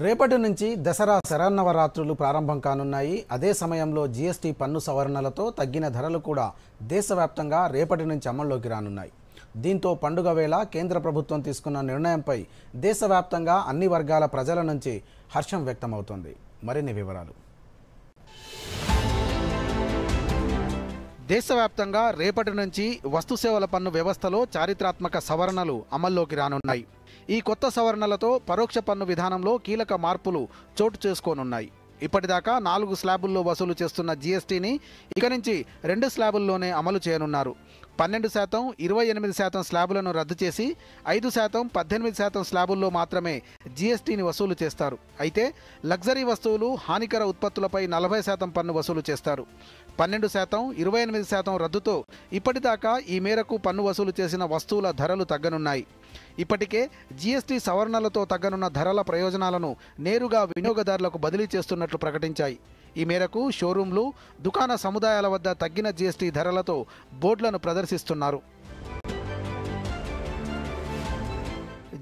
రేపటి నుంచి దసరా శరన్నవరాత్రులు ప్రారంభం కానున్నాయి. అదే సమయంలో జీఎస్టీ పన్ను సవరణలతో తగ్గిన ధరలు కూడా దేశవ్యాప్తంగా రేపటి నుంచి అమల్లోకి రానున్నాయి. దీంతో పండుగ వేళ కేంద్ర ప్రభుత్వం తీసుకున్న నిర్ణయంపై దేశవ్యాప్తంగా అన్ని వర్గాల ప్రజల నుంచి హర్షం వ్యక్తమవుతోంది. మరిన్ని వివరాలు. దేశవ్యాప్తంగా రేపటి నుంచి వస్తుసేవల పన్ను వ్యవస్థలో చారిత్రాత్మక సవరణలు అమల్లోకి రానున్నాయి. ఈ కొత్త సవరణలతో పరోక్ష పన్ను విధానంలో కీలక మార్పులు చోటు చేసుకోనున్నాయి. ఇప్పటిదాకా 4 స్లాబుల్లో వసూలు చేస్తున్న జీఎస్టీని ఇక నుంచి 2 స్లాబుల్లోనే అమలు చేయనున్నారు. 12%, 28% స్లాబులను రద్దు చేసి 5%, 18% స్లాబుల్లో మాత్రమే జీఎస్టీని వసూలు చేస్తారు. అయితే లగ్జరీ వస్తువులు, హానికర ఉత్పత్తులపై 40% పన్ను వసూలు చేస్తారు. 12%, 28% రద్దుతో ఇప్పటిదాకా ఈ మేరకు పన్ను వసూలు చేసిన వస్తువుల ధరలు తగ్గనున్నాయి. ఇప్పటికే జీఎస్టీ సవరణలతో తగ్గనున్న ధరల ప్రయోజనాలను నేరుగా వినియోగదారులకు బదిలీ చేస్తున్నట్లు ప్రకటించాయి. ఈ మేరకు షోరూంలు, దుకాణ సముదాయాల వద్ద తగ్గిన జీఎస్టీ ధరలతో బోర్డులను ప్రదర్శిస్తున్నారు.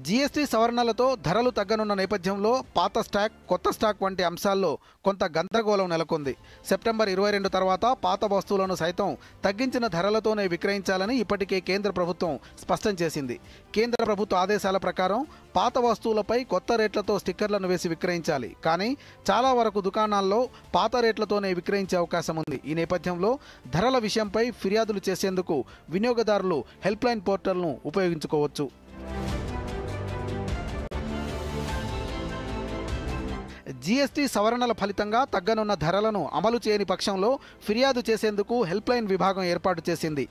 జీఎస్టీ సవరణలతో ధరలు తగ్గనున్న నేపథ్యంలో పాత స్టాక్, కొత్త స్టాక్ వంటి అంశాల్లో కొంత గందరగోళం నెలకొంది. సెప్టెంబర్ 22 తర్వాత పాత వస్తువులను సైతం తగ్గించిన ధరలతోనే విక్రయించాలని ఇప్పటికే కేంద్ర ప్రభుత్వం స్పష్టం చేసింది. కేంద్ర ప్రభుత్వ ఆదేశాల ప్రకారం పాత వస్తువులపై కొత్త రేట్లతో స్టిక్కర్లను వేసి విక్రయించాలి. కానీ చాలా వరకు దుకాణాల్లో పాత రేట్లతోనే విక్రయించే అవకాశం ఉంది. ఈ నేపథ్యంలో ధరల విషయంపై ఫిర్యాదులు చేసేందుకు వినియోగదారులు హెల్ప్లైన్ పోర్టల్ను ఉపయోగించుకోవచ్చు. జీఎస్టీ సవరణల ఫలితంగా తగ్గనున్న ధరలను అమలు చేయని పక్షంలో ఫిర్యాదు చేసేందుకు హెల్ప్లైన్ విభాగం ఏర్పాటు చేసింది.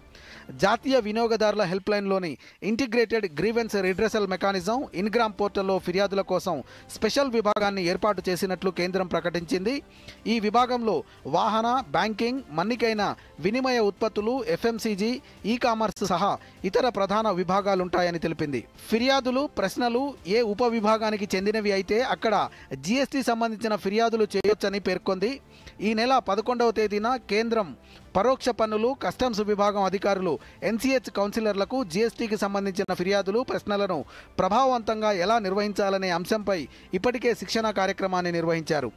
జాతీయ వినియోగదారుల హెల్ప్లైన్లోని integrated grievance redressal mechanism Ingram పోర్టల్లో ఫిర్యాదుల కోసం స్పెషల్ విభాగాన్ని ఏర్పాటు చేసినట్లు కేంద్రం ప్రకటించింది. ఈ విభాగంలో వాహన, బ్యాంకింగ్, మన్నికైన వినిమయ ఉత్పత్తులు, ఎఫ్ఎంసీజీ, ఈ కామర్స్ సహా ఇతర ప్రధాన విభాగాలుంటాయని తెలిపింది. ఫిర్యాదులు, ప్రశ్నలు ఏ ఉప విభాగానికి చెందినవి అయితే అక్కడ జీఎస్టీ సంబంధించిన ఫిర్యాదులు చేయొచ్చని పేర్కొంది. ఈ నెల 11వ తేదీన కేంద్రం పరోక్ష పన్నులు, కస్టమ్స్ విభాగం అధికారులు ఎన్సీహెచ్ కౌన్సిలర్లకు జీఎస్టీకి సంబంధించిన ఫిర్యాదులు, ప్రశ్నలను ప్రభావవంతంగా ఎలా నిర్వహించాలనే అంశంపై ఇప్పటికే శిక్షణా కార్యక్రమాన్ని నిర్వహించారు.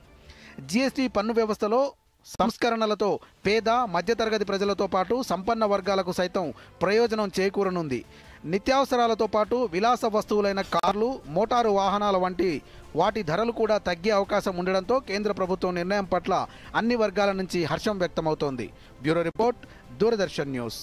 జీఎస్టీ పన్ను వ్యవస్థలో సంస్కరణలతో పేద, మధ్యతరగతి ప్రజలతో పాటు సంపన్న వర్గాలకు సైతం ప్రయోజనం చేకూరనుంది. నిత్యావసరాలతో పాటు విలాస వస్తువులైన కార్లు, మోటారు వాహనాల వంటి వాటి ధరలు కూడా తగ్గే అవకాశం ఉండడంతో కేంద్ర ప్రభుత్వం నిర్ణయం పట్ల అన్ని వర్గాల నుంచి హర్షం వ్యక్తమవుతోంది. Bureau report, Doordarshan news.